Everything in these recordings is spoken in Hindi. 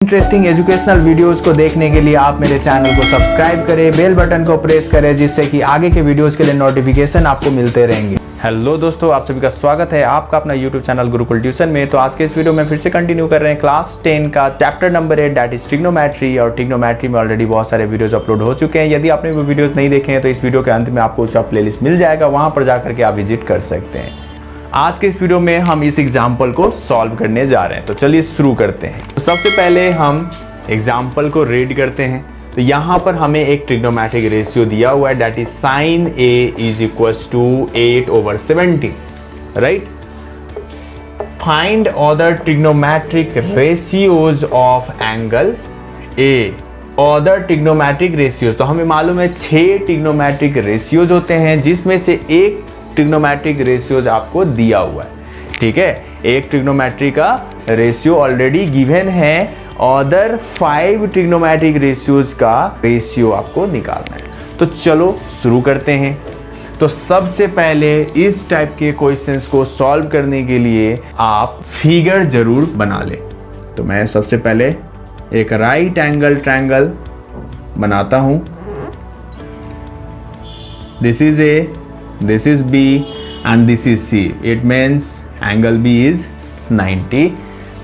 इंटरेस्टिंग एजुकेशनल वीडियोस को देखने के लिए आप मेरे चैनल को सब्सक्राइब करें, बेल बटन को प्रेस करें, जिससे कि आगे के वीडियोस के लिए नोटिफिकेशन आपको मिलते रहेंगे। हेलो दोस्तों, आप सभी का स्वागत है आपका अपना यूट्यूब चैनल गुरुकुल ट्यूशन में। तो आज के इस वीडियो में फिर से कंटिन्यू कर रहे हैं क्लास 10 का chapter number 8 that is trigonometry. और ट्रिग्नोमेट्री में ऑलरेडी बहुत सारे वीडियोस अपलोड हो चुके हैं। यदि आपने वो वीडियोस नहीं देखे हैं तो इस वीडियो के अंत में आपको उसका प्लेलिस्ट मिल जाएगा, वहां पर जाकर के आप विजिट कर सकते हैं। आज के इस वीडियो में हम इस एग्जाम्पल को सॉल्व करने जा रहे हैं, तो चलिए शुरू करते हैं। तो सबसे पहले हम एग्जाम्पल को रीड करते हैं। तो यहाँ पर हमें एक ट्रिग्नोमेट्रिक रेशियो दिया हुआ है that is sin A is equals to 8/17, right. Find other trigonometric ratios of angle A। Other trigonometric ratios, तो हमें मालूम है 6 ट्रिग्नोमेट्रिक रेशियोज होते हैं, जिसमें से एक ट्रिग्नोमेट्रिक रेशियोज आपको दिया हुआ है, ठीक है। एक ट्रिग्नोमेट्री का रेशियो ऑलरेडी गिवन है, अदर 5 ट्रिग्नोमेट्रिक रेशियोज का रेशियो आपको निकालना है। तो चलो शुरू करते हैं। तो सबसे पहले इस टाइप के क्वेश्चंस को सॉल्व करने के लिए आप फिगर जरूर बना लें। तो मैं सबसे पहले एक राइट एंगल ट्रायंगल बनाता हूं। This is A, this is B and this is C. It means angle B is 90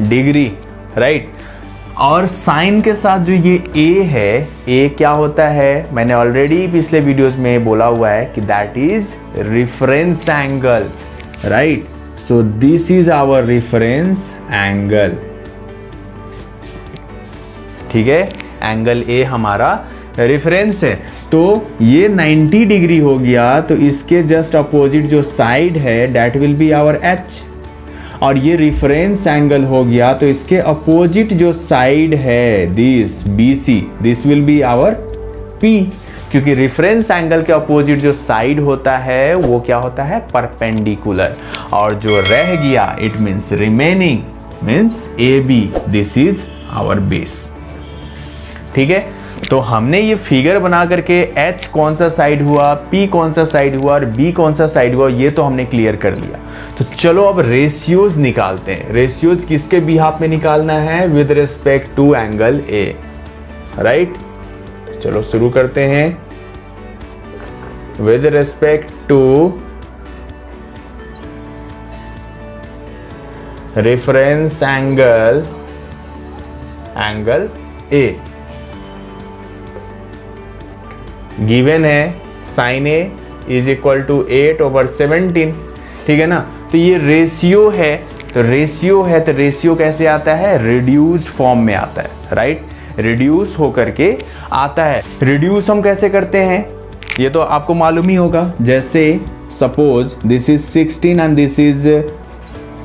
degree, right. और साइन के साथ जो ये A है, A क्या होता है, मैंने ऑलरेडी पिछले वीडियोस में बोला हुआ है कि that is reference angle, right. So this is our reference angle, ठीक है। एंगल A हमारा रेफरेंस है। तो ये 90 डिग्री हो गया, तो इसके जस्ट अपोजिट जो साइड है that will be our H। और ये रेफरेंस एंगल हो गया, तो इसके अपोजिट जो साइड है this BC, this will be our P। क्योंकि रेफरेंस एंगल के अपोजिट जो साइड होता है वो क्या होता है, परपेंडिकुलर। और जो रह गया it means remaining means AB, this is our base, ठीक है। तो हमने ये फिगर बना करके H कौन सा साइड हुआ, P कौन सा साइड हुआ और B कौन सा साइड हुआ, ये तो हमने क्लियर कर लिया। तो चलो अब रेशियोज निकालते हैं। रेशियोज किसके बिहाफ में निकालना है, with respect to angle A, right. चलो शुरू करते हैं। With respect to reference angle A given है sin A is equal to 8/17, ठीक है ना। तो ये रेशियो है, तो रेशियो कैसे आता है, रिड्यूस्ड फॉर्म में आता है, राइट। रिड्यूस होकर के आता है। रिड्यूस हम कैसे करते हैं ये तो आपको मालूम ही होगा। जैसे suppose this is 16 and this is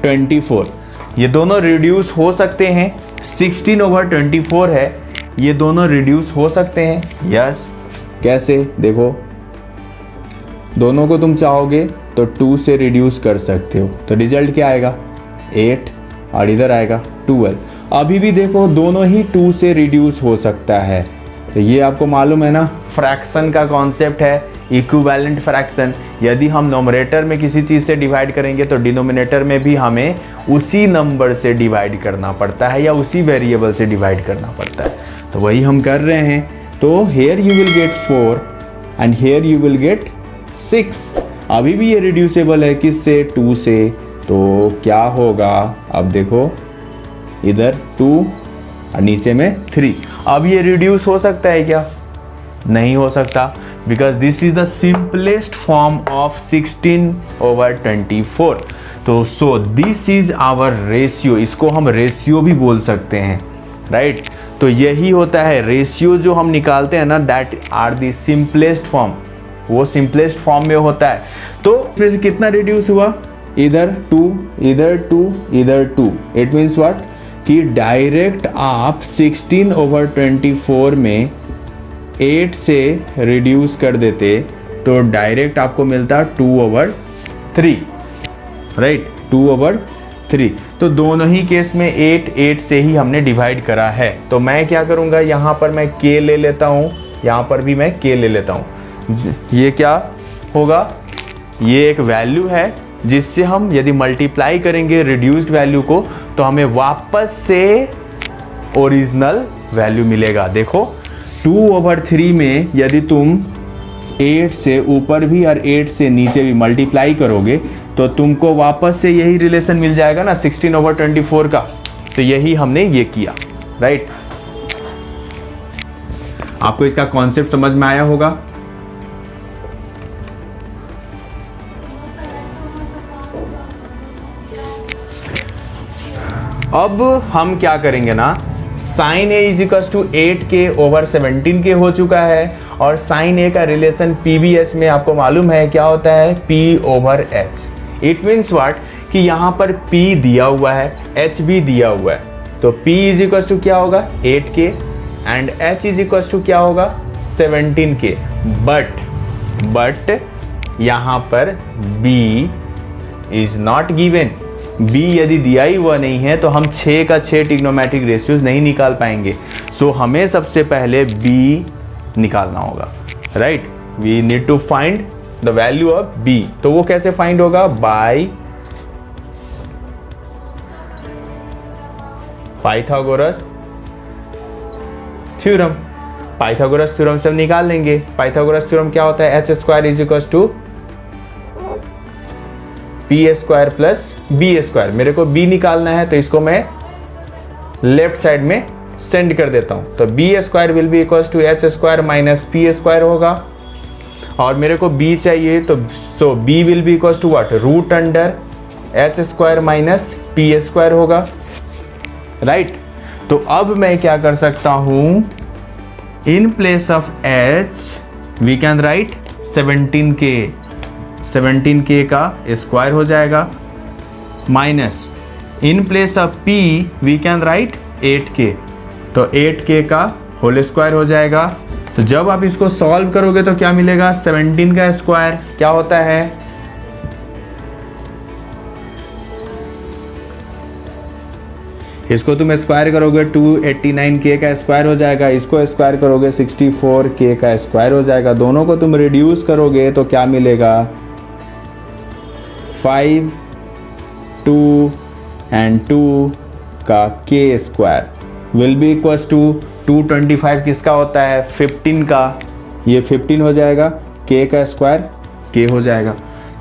24, ये दोनों रिड्यूस हो सकते हैं। 16/24 है, ये दोनों रिड्यूस हो सकते हैं, यस। कैसे, देखो दोनों को तुम चाहोगे तो 2 से रिड्यूस कर सकते हो, तो रिजल्ट क्या आएगा 8 और इधर आएगा 12। अभी भी देखो दोनों ही 2 से रिड्यूस हो सकता है। तो ये आपको मालूम है ना, फ्रैक्शन का कॉन्सेप्ट है इक्विवेलेंट फ्रैक्शन। यदि हम नोमरेटर में किसी चीज़ से डिवाइड करेंगे तो डिनोमिनेटर में भी हमें उसी नंबर से डिवाइड करना पड़ता है या उसी वेरिएबल से डिवाइड करना पड़ता है। तो वही हम कर रहे हैं। तो here you will get 4 and here you will get 6। अभी भी ये रिड्यूसेबल है, किससे, 2 से। तो क्या होगा, अब देखो इधर 2 और नीचे में 3। अब ये रिड्यूस हो सकता है क्या, नहीं हो सकता, because this is the simplest form of 16/24। तो so this is our ratio, इसको हम रेशियो भी बोल सकते हैं, राइट। तो यही होता है रेशियो जो हम निकालते हैं ना, that are the simplest form, वो सिंपलेस्ट फॉर्म में होता है। तो फिर कितना रिड्यूस हुआ, इधर 2 इधर 2 इधर 2। इट मीन्स व्हाट, कि डायरेक्ट आप 16/24 में 8 से रिड्यूस कर देते तो डायरेक्ट आपको मिलता 2/3, राइट, 2/3। तो दोनों ही केस में 8 से ही हमने डिवाइड करा है। तो मैं क्या करूंगा, यहाँ पर मैं k ले लेता हूँ, यहाँ पर भी मैं k ले लेता हूँ। ये क्या होगा, ये एक वैल्यू है जिससे हम यदि मल्टीप्लाई करेंगे रिड्यूस्ड वैल्यू को तो हमें वापस से ओरिजिनल वैल्यू मिलेगा। देखो 2/3 में यदि तुम 8 से ऊपर भी और 8 से नीचे भी मल्टीप्लाई करोगे तो तुमको वापस से यही रिलेशन मिल जाएगा ना 16/24 का। तो यही हमने ये किया, राइट। आपको इसका कॉन्सेप्ट समझ में आया होगा। अब हम क्या करेंगे ना, sine a is equal to 8k/17k हो चुका है और साइन ए का रिलेशन PBS में आपको मालूम है क्या होता है, P/H। इट मीन्स व्हाट कि यहाँ पर P दिया हुआ है, H भी दिया हुआ है, तो P इज इक्वल टू क्या होगा 8k and H is equal to क्या होगा 17k। बट यहाँ पर B is not given. B यदि दिया ही हुआ नहीं है तो हम 6 का 6 ट्रिग्नोमेट्रिक रेशियोज नहीं निकाल पाएंगे। सो हमें सबसे पहले B निकालना होगा, right. We need to find the value of B। तो वो कैसे फाइंड होगा, by Pythagoras theorem. Pythagoras theorem से हम निकाल लेंगे। पाइथागोरस थ्योरम क्या होता है, h² is equal to p² plus b²। मेरे को b निकालना है तो इसको मैं लेफ्ट साइड में सेंड कर देता हूं। तो b² will be equal to h² minus p² होगा और मेरे को b चाहिए तो so b will be equal to what, root under h² minus p² होगा, राइट। तो अब मैं क्या कर सकता हूं, in place of h we can write 17k का स्क्वायर हो जाएगा, minus in place of p we can write 8k, तो 8k का होल स्क्वायर हो जाएगा। तो जब आप इसको सॉल्व करोगे तो क्या मिलेगा, 17 का स्क्वायर क्या होता है, इसको तुम स्क्वायर करोगे 289k का स्क्वायर हो जाएगा, इसको स्क्वायर करोगे 64k का स्क्वायर हो जाएगा। दोनों को तुम रिड्यूस करोगे तो क्या मिलेगा, 5 2 एंड 2 का k square will be equal to 225 किसका होता है, 15 का, ये 15 हो जाएगा, k का स्क्वायर k हो जाएगा।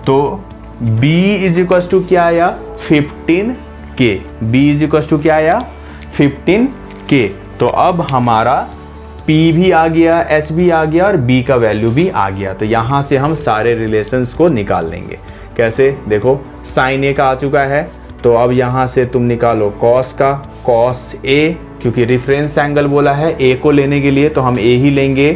तो b इज इक्वल टू क्या आया 15k, b is equal to क्या आया 15k। तो अब हमारा p भी आ गया, h भी आ गया और b का वैल्यू भी आ गया। तो यहाँ से हम सारे रिलेशंस को निकाल लेंगे। कैसे, देखो साइन a का आ चुका है तो अब यहाँ से तुम निकालो कॉस का, कॉस a, क्योंकि रेफरेंस एंगल बोला है a को लेने के लिए तो हम a ही लेंगे।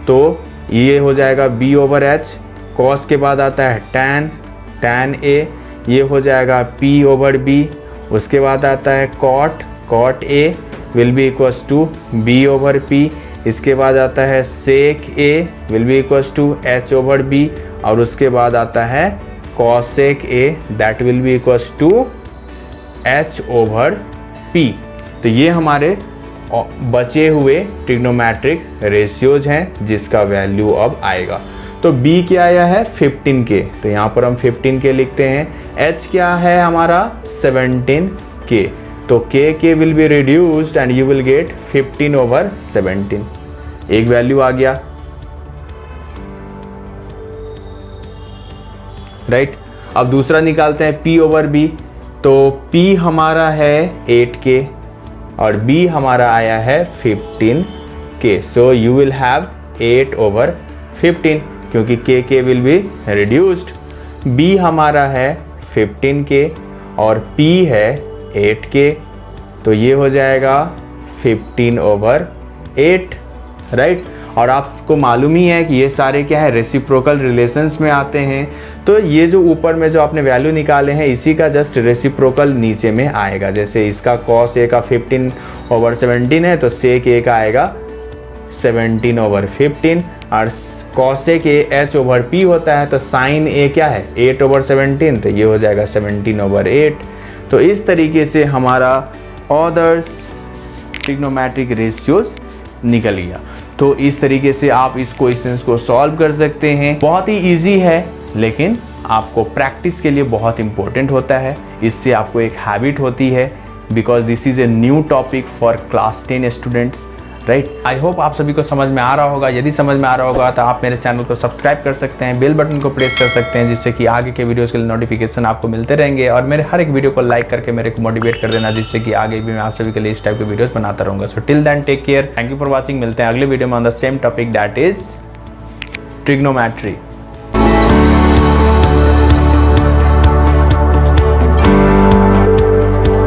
तो ये हो जाएगा b/h, कॉस के बाद आता है tan a, ये हो जाएगा p/b, उसके बाद आता है cot a will be equals to b/p, इसके बाद आता है sec a will be equals to h/b और उसके बाद आता है cosec a that will be equals to h/p। तो ये हमारे बचे हुए ट्रिग्नोमेट्रिक रेशियोज हैं जिसका वैल्यू अब आएगा। तो b क्या आया है 15k, तो यहाँ पर हम 15k लिखते हैं। h क्या है हमारा 17k, तो k will be reduced and you will get 15/17, एक वैल्यू आ गया, राइट। अब दूसरा निकालते हैं p/b। तो p हमारा है 8k और b हमारा आया है 15k। So you will have 8/15 क्योंकि k will be reduced. b हमारा है 15k और p है 8k, तो ये हो जाएगा 15/8, राइट। और आपको मालूम ही है कि ये सारे क्या है, रेसिप्रोकल रिलेशंस में आते हैं। तो ये जो ऊपर में जो आपने वैल्यू निकाले हैं इसी का जस्ट रेसिप्रोकल नीचे में आएगा। जैसे इसका cos a का 15/17 है तो sec a का आएगा 17/15 और cosec a h/p होता है तो sin a क्या है 8/17, तो ये हो जाएगा 17/8। तो इस तरीके से हमारा अदर्स ट्रिग्नोमेट्रिक रेशियोज निकल गया। तो इस तरीके से आप इस क्वेश्चंस को सॉल्व कर सकते हैं। बहुत ही इजी है लेकिन आपको प्रैक्टिस के लिए बहुत इंपॉर्टेंट होता है। इससे आपको एक हैबिट होती है because this is a new topic for class 10 students, right. I hope आप सभी को समझ में आ रहा होगा। यदि समझ में आ रहा होगा तो आप मेरे चैनल को सब्सक्राइब कर सकते हैं, बेल बटन को प्रेस कर सकते हैं, जिससे कि आगे के वीडियोस के लिए नोटिफिकेशन आपको मिलते रहेंगे, और मेरे हर एक वीडियो को लाइक करके मेरे को मोटिवेट कर देना, जिससे कि आगे भी मैं आप सभी के लिए इस टाइप के वीडियोस बनाता रहूँगा। So till then take care, thank you for watching. मिलते हैं अगले वीडियो में on the same topic, that is trigonometry.